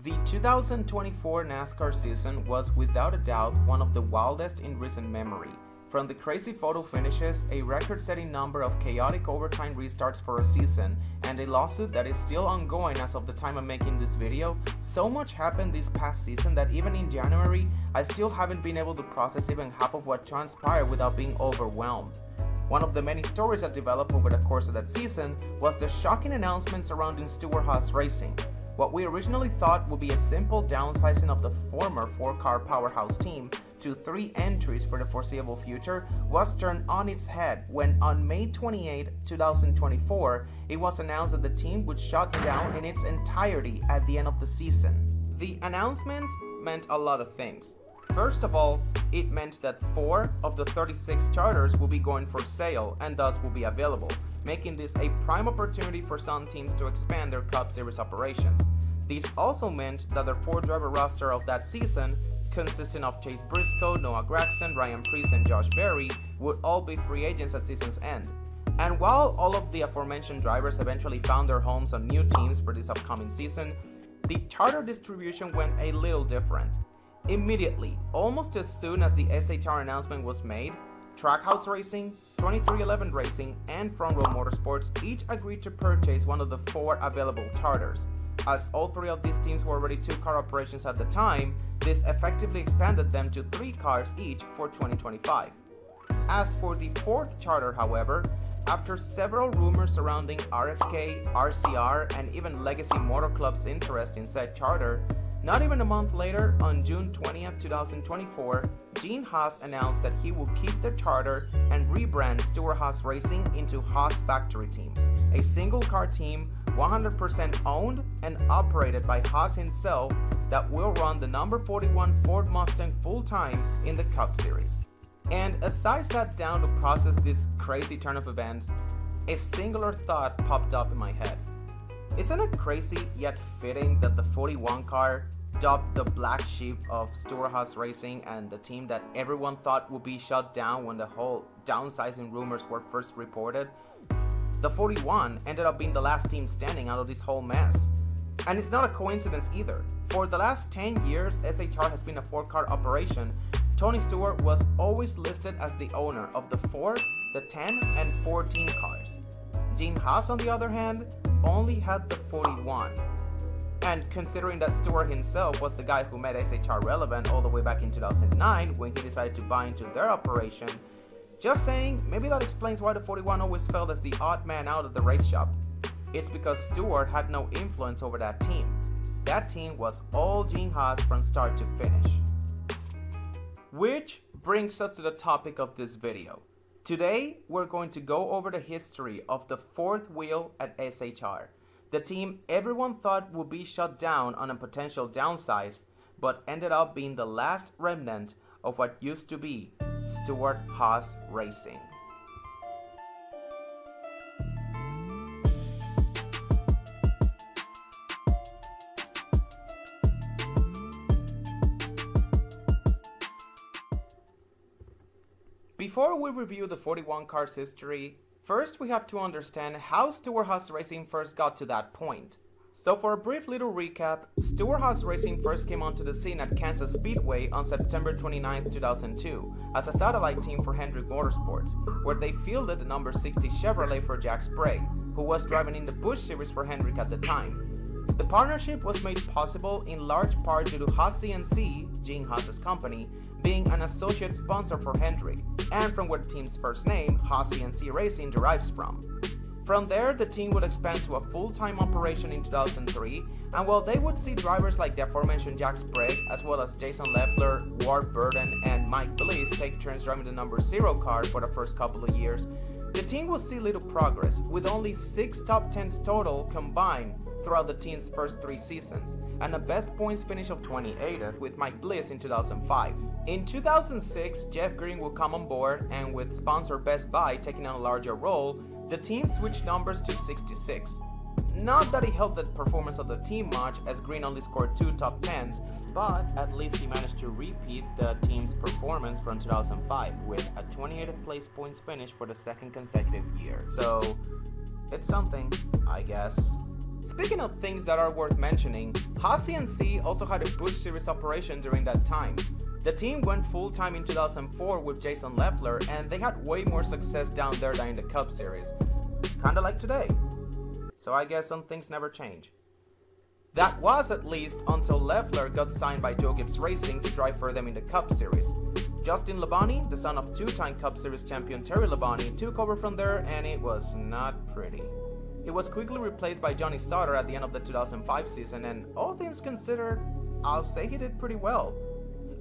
The 2024 NASCAR season was without a doubt one of the wildest in recent memory. From the crazy photo finishes, a record-setting number of chaotic overtime restarts for a season, and a lawsuit that is still ongoing as of the time I'm making this video, so much happened this past season that even in January, I still haven't been able to process even half of what transpired without being overwhelmed. One of the many stories that developed over the course of that season was the shocking announcement surrounding Stewart-Haas Racing. What we originally thought would be a simple downsizing of the former 4-car powerhouse team to 3 entries for the foreseeable future was turned on its head when on May 28, 2024, it was announced that the team would shut down in its entirety at the end of the season. The announcement meant a lot of things. First of all, it meant that 4 of the 36 charters will be going for sale and thus will be available, making this a prime opportunity for some teams to expand their Cup Series operations. This also meant that the 4-driver roster of that season, consisting of Chase Briscoe, Noah Gragson, Ryan Preece, and Josh Berry, would all be free agents at season's end. And while all of the aforementioned drivers eventually found their homes on new teams for this upcoming season, the charter distribution went a little different. Immediately, almost as soon as the SHR announcement was made, Trackhouse Racing, 2311 Racing, and Front Row Motorsports each agreed to purchase one of the 4 available charters. As all 3 of these teams were already 2-car operations at the time, this effectively expanded them to 3 cars each for 2025. As for the 4th charter, however, after several rumors surrounding RFK, RCR, and even Legacy Motor Club's interest in said charter, not even a month later, on June 20th, 2024, Gene Haas announced that he will keep the charter and rebrand Stewart-Haas Racing into Haas Factory Team, a single-car team 100% owned and operated by Haas himself that will run the number 41 Ford Mustang full-time in the Cup Series. And as I sat down to process this crazy turn of events, a singular thought popped up in my head. Isn't it crazy yet fitting that the 41 car, dubbed the black sheep of Stewart-Haas Racing and the team that everyone thought would be shut down when the whole downsizing rumors were first reported, the 41 ended up being the last team standing out of this whole mess? And it's not a coincidence either. For the last 10 years, SHR has been a 4-car operation. Tony Stewart was always listed as the owner of the 4, the 10, and 14 cars. Gene Haas, on the other hand, only had the 41. And considering that Stewart himself was the guy who made SHR relevant all the way back in 2009 when he decided to buy into their operation, just saying, maybe that explains why the 41 always felt as the odd man out of the race shop. It's because Stewart had no influence over that team. That team was all Gene Haas from start to finish. Which brings us to the topic of this video. Today, we're going to go over the history of the 4th wheel at SHR, the team everyone thought would be shut down on a potential downsize, but ended up being the last remnant of what used to be Stewart-Haas Racing. Before we review the 41 car's history, first we have to understand how Stewart-Haas Racing first got to that point. So for a brief little recap, Stewart-Haas Racing first came onto the scene at Kansas Speedway on September 29, 2002 as a satellite team for Hendrick Motorsports, where they fielded the number 60 Chevrolet for Jack Sprague, who was driving in the Busch series for Hendrick at the time. The partnership was made possible in large part due to Haas CNC, Gene Haas's company, being an associate sponsor for Hendrick, and from where the team's first name, Haas CNC Racing, derives from. From there, the team would expand to a full-time operation in 2003, and while they would see drivers like the aforementioned Jack Sprague, as well as Jason Leffler, Ward Burden, and Mike Bliss take turns driving the number 0 car for the first couple of years, the team would see little progress, with only 6 top 10s total combined throughout the team's first 3 seasons, and a best points finish of 28th with Mike Bliss in 2005. In 2006, Jeff Green will come on board, and with sponsor Best Buy taking on a larger role, the team switched numbers to 66. Not that it helped the performance of the team much, as Green only scored 2 top 10s, but at least he managed to repeat the team's performance from 2005 with a 28th place points finish for the 2nd consecutive year. So it's something, I guess. Speaking of things that are worth mentioning, Haas CNC also had a Busch Series operation during that time. The team went full-time in 2004 with Jason Leffler, and they had way more success down there than in the Cup Series. Kinda like today. So I guess some things never change. That was at least until Leffler got signed by Joe Gibbs Racing to drive for them in the Cup Series. Justin Labonte, the son of two-time Cup Series champion Terry Labonte, took over from there, and it was not pretty. He was quickly replaced by Johnny Sauter at the end of the 2005 season, and all things considered, I'll say he did pretty well.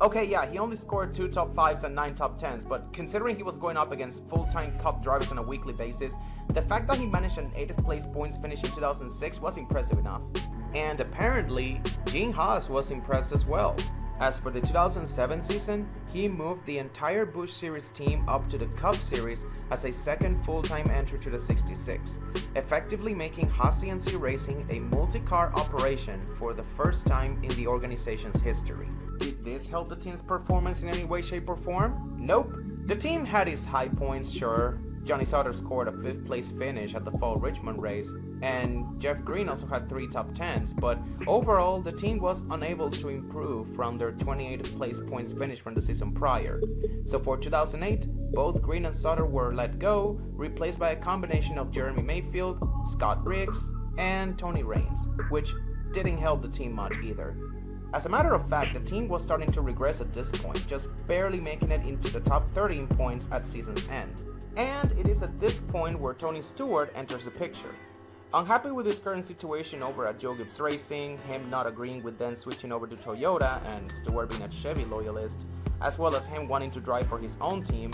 Okay, yeah, he only scored 2 top 5s and 9 top 10s, but considering he was going up against full-time Cup drivers on a weekly basis, the fact that he managed an 8th place points finish in 2006 was impressive enough. And apparently, Gene Haas was impressed as well. As for the 2007 season, he moved the entire Busch Series team up to the Cup Series as a second full-time entry to the 66, effectively making Haas CNC Racing a multi-car operation for the first time in the organization's history. Did this help the team's performance in any way, shape, or form? Nope. The team had its high points, sure. Johnny Sauter scored a 5th place finish at the fall Richmond race, and Jeff Green also had 3 top 10s, but overall the team was unable to improve from their 28th place points finish from the season prior. So for 2008, both Green and Sauter were let go, replaced by a combination of Jeremy Mayfield, Scott Riggs, and Tony Raines, which didn't help the team much either. As a matter of fact, the team was starting to regress at this point, just barely making it into the top 30 in points at season's end. And it is at this point where Tony Stewart enters the picture. Unhappy with his current situation over at Joe Gibbs Racing, him not agreeing with then switching over to Toyota, and Stewart being a Chevy loyalist, as well as him wanting to drive for his own team,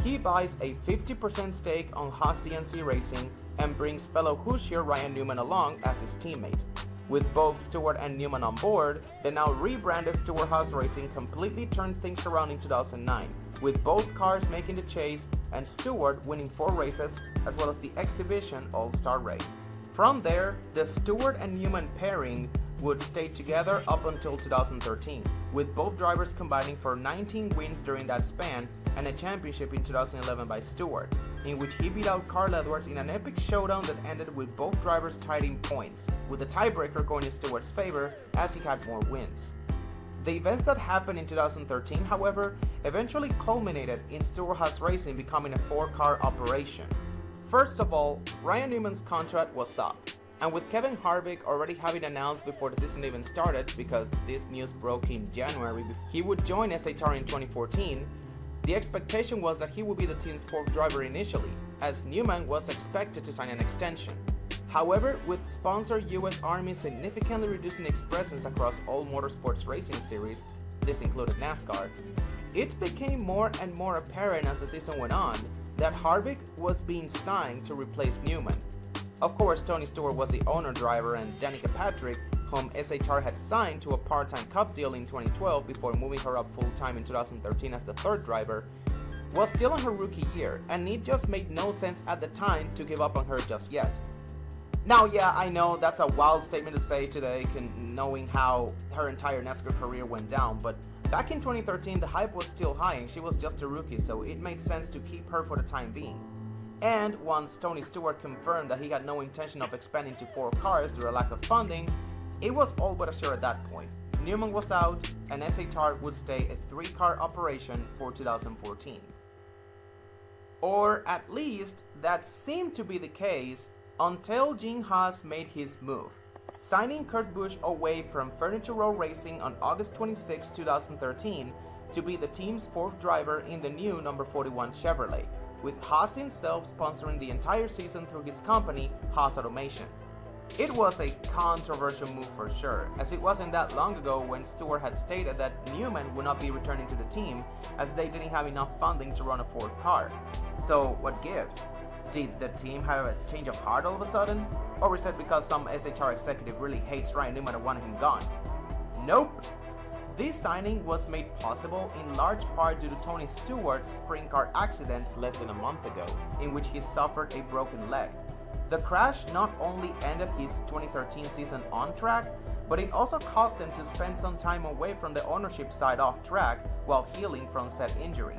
he buys a 50% stake on Haas CNC Racing and brings fellow Hoosier Ryan Newman along as his teammate. With both Stewart and Newman on board, the now rebranded Stewart-Haas Racing completely turned things around in 2009, with both cars making the chase and Stewart winning 4 races as well as the exhibition All-Star race. From there, the Stewart and Newman pairing would stay together up until 2013, with both drivers combining for 19 wins during that span and a championship in 2011 by Stewart, in which he beat out Carl Edwards in an epic showdown that ended with both drivers tied in points, with the tiebreaker going in Stewart's favor as he had more wins. The events that happened in 2013, however, eventually culminated in Stewart-Haas Racing becoming a 4-car operation. First of all, Ryan Newman's contract was up, and with Kevin Harvick already having announced before the season even started, because this news broke in January, he would join SHR in 2014, the expectation was that he would be the team's 4th driver initially, as Newman was expected to sign an extension. However, with sponsor US Army significantly reducing its presence across all motorsports racing series, this included NASCAR, it became more and more apparent as the season went on that Harvick was being signed to replace Newman. Of course, Tony Stewart was the owner driver, and Danica Patrick, whom SHR had signed to a part-time Cup deal in 2012 before moving her up full-time in 2013 as the 3rd driver, was still in her rookie year, and it just made no sense at the time to give up on her just yet. Now, yeah, I know that's a wild statement to say today, knowing how her entire NASCAR career went down, but back in 2013 the hype was still high and she was just a rookie, so it made sense to keep her for the time being. And once Tony Stewart confirmed that he had no intention of expanding to 4 cars due to a lack of funding, it was all but assured at that point. Newman was out, and SHR would stay a 3-car operation for 2014. Or at least, that seemed to be the case until Gene Haas made his move, signing Kurt Busch away from Furniture Row Racing on August 26, 2013 to be the team's 4th driver in the new number 41 Chevrolet, with Haas himself sponsoring the entire season through his company, Haas Automation. It was a controversial move for sure, as it wasn't that long ago when Stewart had stated that Newman would not be returning to the team as they didn't have enough funding to run a 4th car. So what gives? Did the team have a change of heart all of a sudden? Or is it because some SHR executive really hates Ryan Newman and wanted him gone? Nope. This signing was made possible in large part due to Tony Stewart's sprint car accident less than a month ago, in which he suffered a broken leg. The crash not only ended his 2013 season on track, but it also caused him to spend some time away from the ownership side off track while healing from said injury.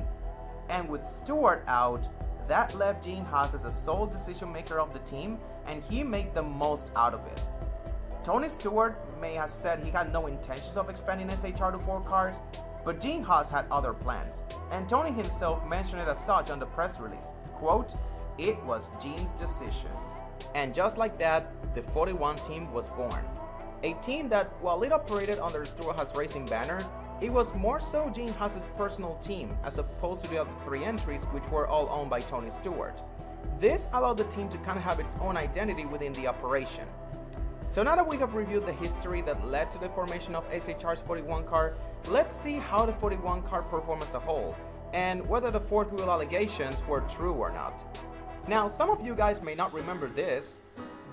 And with Stewart out, that left Gene Haas as a sole decision maker of the team, and he made the most out of it. Tony Stewart may have said he had no intentions of expanding SHR to 4 cars, but Gene Haas had other plans, and Tony himself mentioned it as such on the press release. Quote, "It was Gene's decision." And just like that, the 41 team was born. A team that, while it operated under the Stewart-Haas Racing banner, it was more so Gene Haas's personal team as opposed to the other 3 entries, which were all owned by Tony Stewart. This allowed the team to kind of have its own identity within the operation. So now that we have reviewed the history that led to the formation of SHR's 41 car, let's see how the 41 car performed as a whole, and whether the fourth wheel allegations were true or not. Now, some of you guys may not remember this,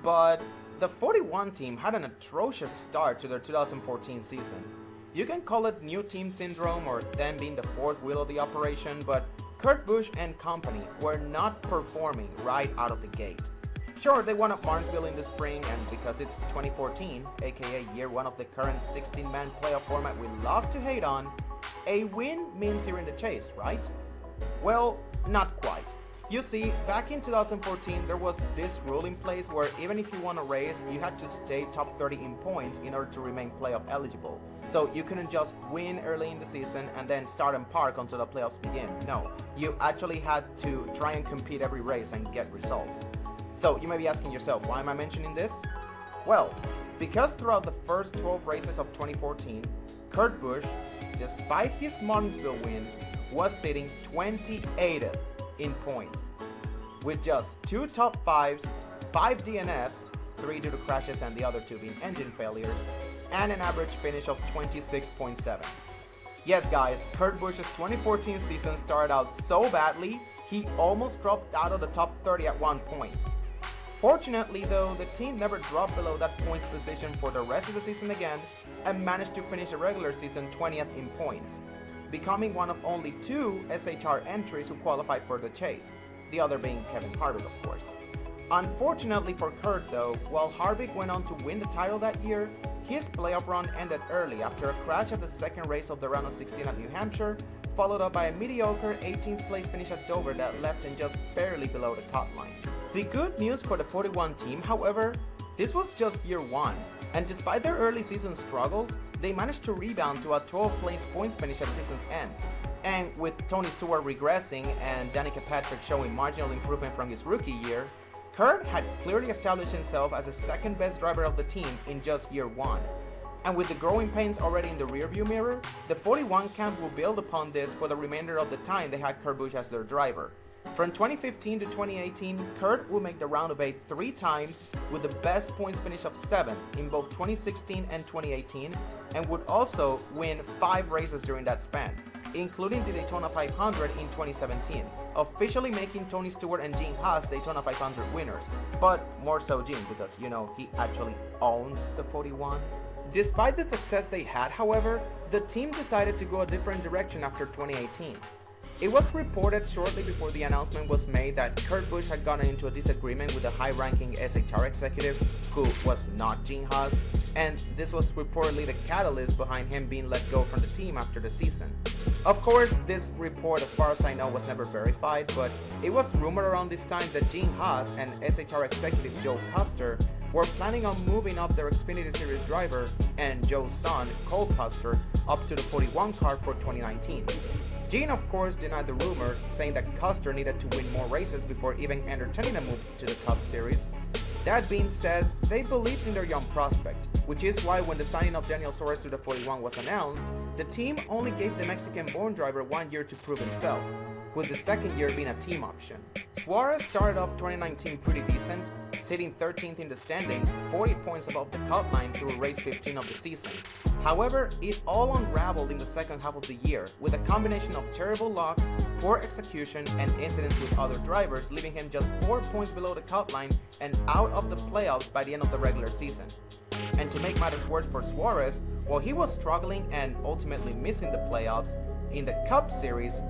but the 41 team had an atrocious start to their 2014 season. You can call it new team syndrome or them being the fourth wheel of the operation, but Kurt Busch and company were not performing right out of the gate. Sure, they won at Martinsville in the spring, and because it's 2014, aka year 1 of the current 16-man playoff format we love to hate on, a win means you're in the chase, right? Well, not quite. You see, back in 2014, there was this rule in place where even if you won a race, you had to stay top 30 in points in order to remain playoff eligible. So you couldn't just win early in the season and then start and park until the playoffs begin. No, you actually had to try and compete every race and get results. So you may be asking yourself, why am I mentioning this? Well, because throughout the first 12 races of 2014, Kurt Busch, despite his Martinsville win, was sitting 28th in points, with just 2 top 5s, 5 DNFs, 3 due to crashes and the other 2 being engine failures, and an average finish of 26.7. Yes guys, Kurt Busch's 2014 season started out so badly, he almost dropped out of the top 30 at one point. Fortunately though, the team never dropped below that points position for the rest of the season again and managed to finish the regular season 20th in points, becoming one of only 2 SHR entries who qualified for the chase, the other being Kevin Harvick of course. Unfortunately for Kurt though, while Harvick went on to win the title that year, his playoff run ended early after a crash at the second race of the round of 16 at New Hampshire, followed up by a mediocre 18th place finish at Dover that left him just barely below the cut line. The good news for the 41 team, however, this was just year 1, and despite their early season struggles, they managed to rebound to a 12th place points finish at season's end. And with Tony Stewart regressing and Danica Patrick showing marginal improvement from his rookie year, Kurt had clearly established himself as the second best driver of the team in just year 1. And with the growing pains already in the rearview mirror, the 41 camp will build upon this for the remainder of the time they had Kurt Busch as their driver. From 2015 to 2018, Kurt will make the round of 8 3 times with the best points finish of 7 in both 2016 and 2018, and would also win 5 races during that span, including the Daytona 500 in 2017, officially making Tony Stewart and Gene Haas Daytona 500 winners, but more so Gene because, you know, he actually owns the 41. Despite the success they had, however, the team decided to go a different direction after 2018. It was reported shortly before the announcement was made that Kurt Busch had gotten into a disagreement with a high-ranking SHR executive who was not Gene Haas, and this was reportedly the catalyst behind him being let go from the team after the season. Of course, this report, as far as I know, was never verified, but it was rumored around this time that Gene Haas and SHR executive Joe Custer were planning on moving up their Xfinity Series driver and Joe's son, Cole Custer, up to the 41 car for 2019. Gene, of course, denied the rumors, saying that Custer needed to win more races before even entertaining a move to the Cup Series. That being said, they believed in their young prospect, which is why when the signing of Daniel Suarez to the 41 was announced, the team only gave the Mexican-born driver 1 year to prove himself, with the second year being a team option. Suarez started off 2019 pretty decent, sitting 13th in the standings, 40 points above the cut line through race 15 of the season. However, it all unraveled in the second half of the year, with a combination of terrible luck, poor execution, and incidents with other drivers, leaving him just 4 points below the cut line and out of the playoffs by the end of the regular season. And to make matters worse for Suarez, while he was struggling and ultimately missing the playoffs, in the Cup Series,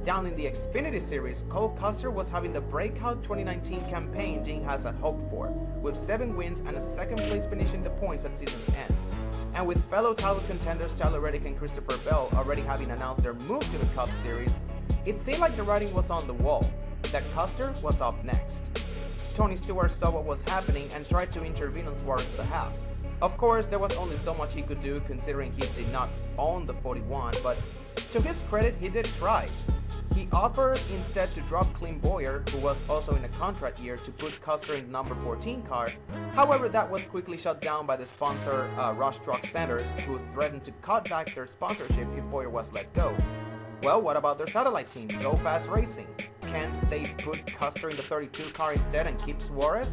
down in the Xfinity Series, Cole Custer was having the breakout 2019 campaign Gene Haas had hoped for, with 7 wins and a second place finish in the points at season's end. And with fellow title contenders Tyler Reddick and Christopher Bell already having announced their move to the Cup Series, it seemed like the writing was on the wall, that Custer was up next. Tony Stewart saw what was happening and tried to intervene on Suarez's behalf, Of course, there was only so much he could do considering he did not own the 41, but to his credit, he did try. He offered instead to drop Clint Bowyer, who was also in a contract year, to put Custer in the number 14 car. However, that was quickly shut down by the sponsor Rush Truck Centers, who threatened to cut back their sponsorship if Bowyer was let go. Well, what about their satellite team, Stewart-Haas Racing? Can't they put Custer in the 32 car instead and keep Suarez?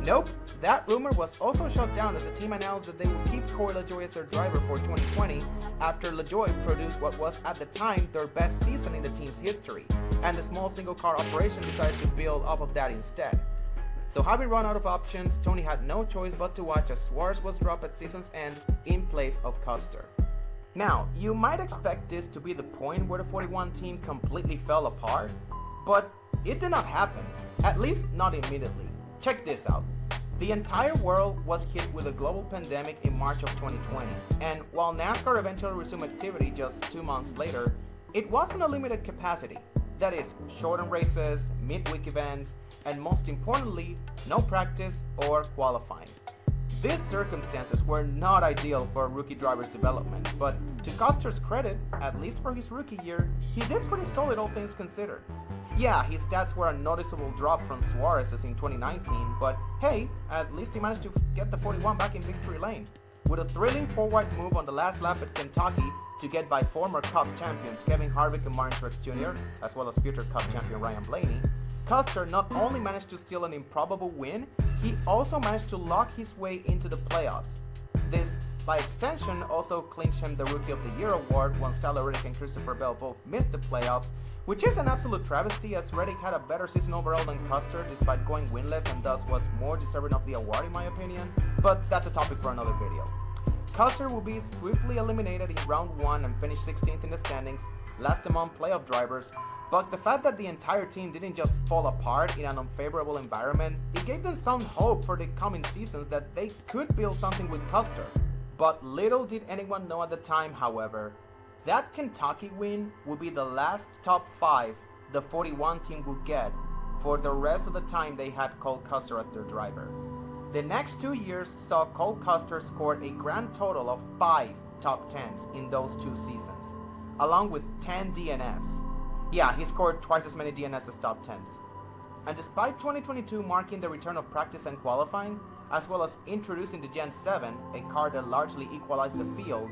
Nope, that rumor was also shut down as the team announced that they would keep Corey LaJoie as their driver for 2020 after LaJoie produced what was at the time their best season in the team's history, and the small single car operation decided to build off of that instead. So having run out of options, Tony had no choice but to watch as Suarez was dropped at season's end in place of Custer. Now, you might expect this to be the point where the 41 team completely fell apart, but it did not happen, at least not immediately. Check this out. The entire world was hit with a global pandemic in March of 2020, and while NASCAR eventually resumed activity just 2 months later, it was in a limited capacity. That is, shortened races, midweek events, and most importantly, no practice or qualifying. These circumstances were not ideal for a rookie driver's development, but to Custer's credit, at least for his rookie year, he did pretty solid all things considered. Yeah, his stats were a noticeable drop from Suarez's in 2019, but hey, at least he managed to get the 41 back in victory lane. With a thrilling forward move on the last lap at Kentucky to get by former Cup champions Kevin Harvick and Martin Truex Jr., as well as future Cup champion Ryan Blaney, Custer not only managed to steal an improbable win, he also managed to lock his way into the playoffs. This, by extension, also clinched him the Rookie of the Year award once Tyler Reddick and Christopher Bell both missed the playoffs, which is an absolute travesty as Reddick had a better season overall than Custer despite going winless and thus was more deserving of the award in my opinion, but that's a topic for another video. Custer will be swiftly eliminated in round 1 and finish 16th in the standings, last among playoff drivers, but the fact that the entire team didn't just fall apart in an unfavorable environment, it gave them some hope for the coming seasons that they could build something with Custer. But little did anyone know at the time, however, that Kentucky win would be the last top 5 the 41 team would get for the rest of the time they had Cole Custer as their driver. The next 2 years saw Cole Custer score a grand total of 5 top 10s in those 2 seasons, along with 10 DNFs. Yeah, he scored twice as many DNFs as top 10s. And despite 2022 marking the return of practice and qualifying, as well as introducing the Gen 7, a car that largely equalized the field,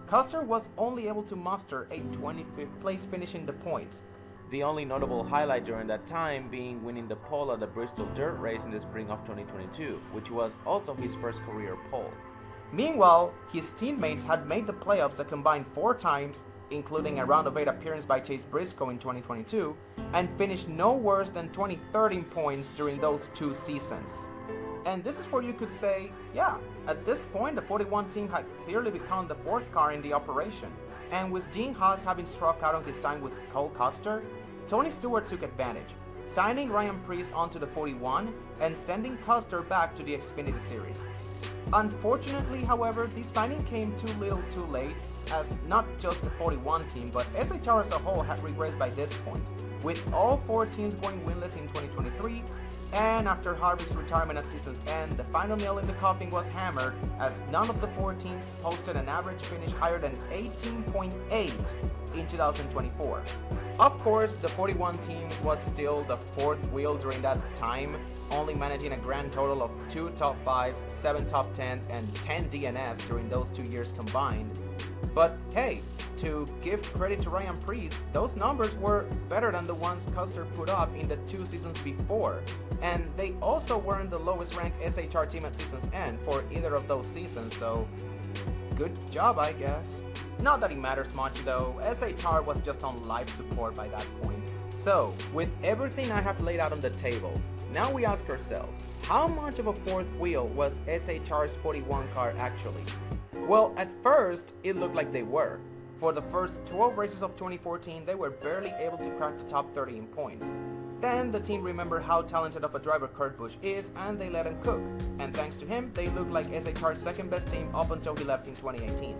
Custer was only able to muster a 25th place finish in the points. The only notable highlight during that time being winning the pole at the Bristol Dirt Race in the spring of 2022, which was also his first career pole. Meanwhile, his teammates had made the playoffs a combined 4 times, including a round of 8 appearance by Chase Briscoe in 2022, and finished no worse than 20-13 in points during those 2 seasons. And this is where you could say, yeah, at this point the 41 team had clearly become the 4th car in the operation. And with Gene Haas having struck out on his time with Cole Custer, Tony Stewart took advantage, signing Ryan Preece onto the 41 and sending Custer back to the Xfinity Series. Unfortunately, however, this signing came too little too late, as not just the 41 team, but SHR as a whole had regressed by this point, with all 4 teams going winless in 2023, and after Harvick's retirement at season's end, the final nail in the coffin was hammered, as none of the 4 teams posted an average finish higher than 18.8 in 2024. Of course, the 41 team was still the 4th wheel during that time, only managing a grand total of 2 top 5s, 7 top 10s, and 10 DNFs during those 2 years combined. But hey, to give credit to Ryan Preece, those numbers were better than the ones Custer put up in the 2 seasons before, and they also weren't the lowest ranked SHR team at season's end for either of those seasons, so good job, I guess. Not that it matters much though, SHR was just on life support by that point. So, with everything I have laid out on the table, now we ask ourselves, how much of a 4th wheel was SHR's 41 car actually? Well, at first, it looked like they were. For the first 12 races of 2014, they were barely able to crack the top 30 in points. Then the team remembered how talented of a driver Kurt Busch is, and they let him cook. And thanks to him, they looked like SHR's 2nd best team up until he left in 2018.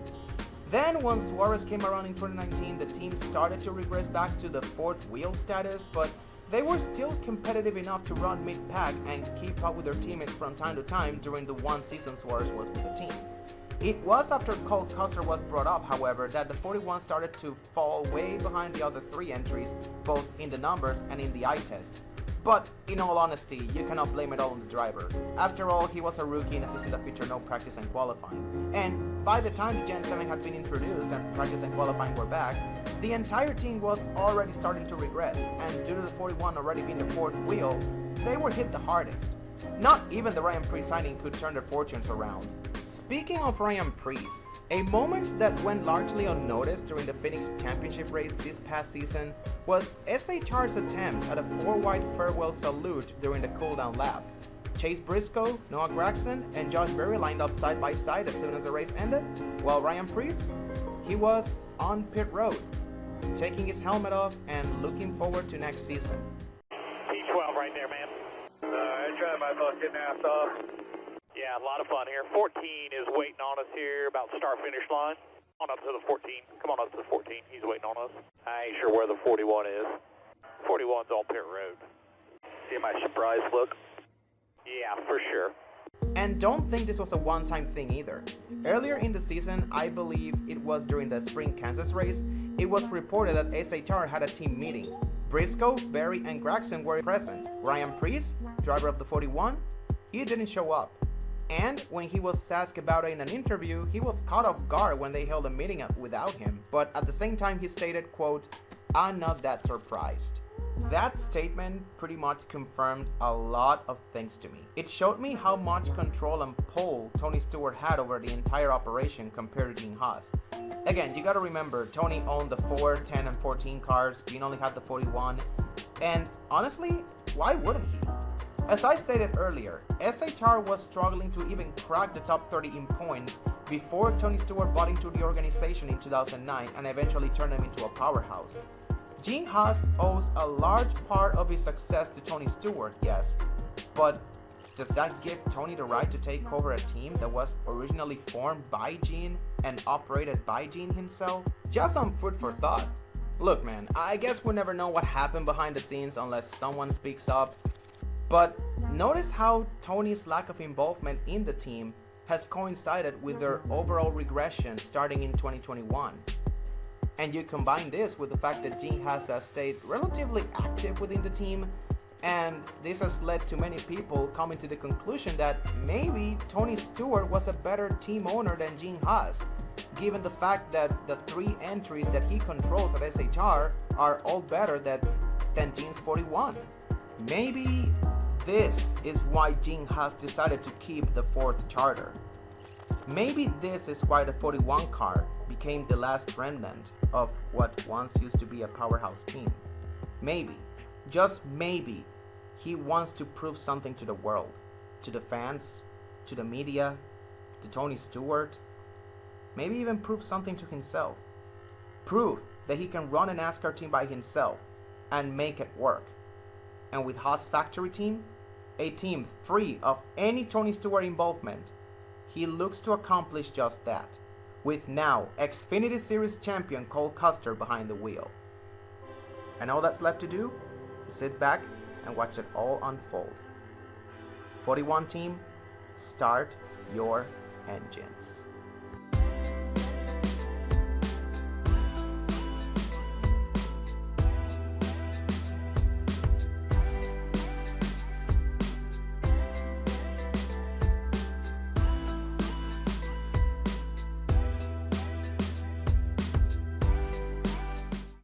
Then, once Suarez came around in 2019, the team started to regress back to the 4th wheel status, but they were still competitive enough to run mid-pack and keep up with their teammates from time to time during the one season Suarez was with the team. It was after Custer was brought up, however, that the 41 started to fall way behind the other three entries, both in the numbers and in the eye test. But in all honesty, you cannot blame it all on the driver. After all, he was a rookie in a season that featured no practice and qualifying. And by the time the Gen 7 had been introduced and practice and qualifying were back, the entire team was already starting to regress, and due to the 41 already being the fourth wheel, they were hit the hardest. Not even the Ryan Preece signing could turn their fortunes around. Speaking of Ryan Preece, a moment that went largely unnoticed during the Phoenix Championship race this past season was SHR's attempt at a 4-wide farewell salute during the cooldown lap. Chase Briscoe, Noah Gragson, and Josh Berry lined up side by side as soon as the race ended, while Ryan Preece, he was on pit road, taking his helmet off and looking forward to next season. P12 right there, man. I tried my fucking ass off. Yeah, a lot of fun here. 14 is waiting on us here about the start-finish line. On up to the 14. Come on up to the 14. He's waiting on us. I ain't sure where the 41 is. 41's on pit road. See my surprise look? Yeah, for sure. And don't think this was a one-time thing either. Earlier in the season, I believe it was during the spring Kansas race, it was reported that SHR had a team meeting. Briscoe, Berry, and Gragson were present. Ryan Preece, driver of the 41, he didn't show up. And when he was asked about it in an interview, he was caught off guard when they held a meeting up without him. But at the same time, he stated, quote, "I'm not that surprised." That statement pretty much confirmed a lot of things to me. It showed me how much control and pull Tony Stewart had over the entire operation compared to Gene Haas. Again, you gotta remember, Tony owned the 4, 10, and 14 cars, Gene only had the 41, and honestly, why wouldn't he? As I stated earlier, SHR was struggling to even crack the top 30 in points before Tony Stewart bought into the organization in 2009 and eventually turned them into a powerhouse. Gene Haas owes a large part of his success to Tony Stewart, yes, but does that give Tony the right to take over a team that was originally formed by Gene and operated by Gene himself? Just some food for thought. Look man, I guess we'll never know what happened behind the scenes unless someone speaks up, but notice how Tony's lack of involvement in the team has coincided with their overall regression starting in 2021. And you combine this with the fact that Gene has stayed relatively active within the team, and this has led to many people coming to the conclusion that maybe Tony Stewart was a better team owner than Gene Haas, given the fact that the 3 entries that he controls at SHR are all better than Gene's 41. Maybe this is why Gene Haas decided to keep the 4th charter. Maybe this is why the 41 car became the last remnant of what once used to be a powerhouse team. Maybe, just maybe, he wants to prove something to the world, to the fans, to the media, to Tony Stewart, maybe even prove something to himself. Prove that he can run a NASCAR team by himself and make it work. And with Haas Factory team, a team free of any Tony Stewart involvement, he looks to accomplish just that, with now Xfinity Series champion Cole Custer behind the wheel. And all that's left to do is sit back and watch it all unfold. 41 team, start your engines.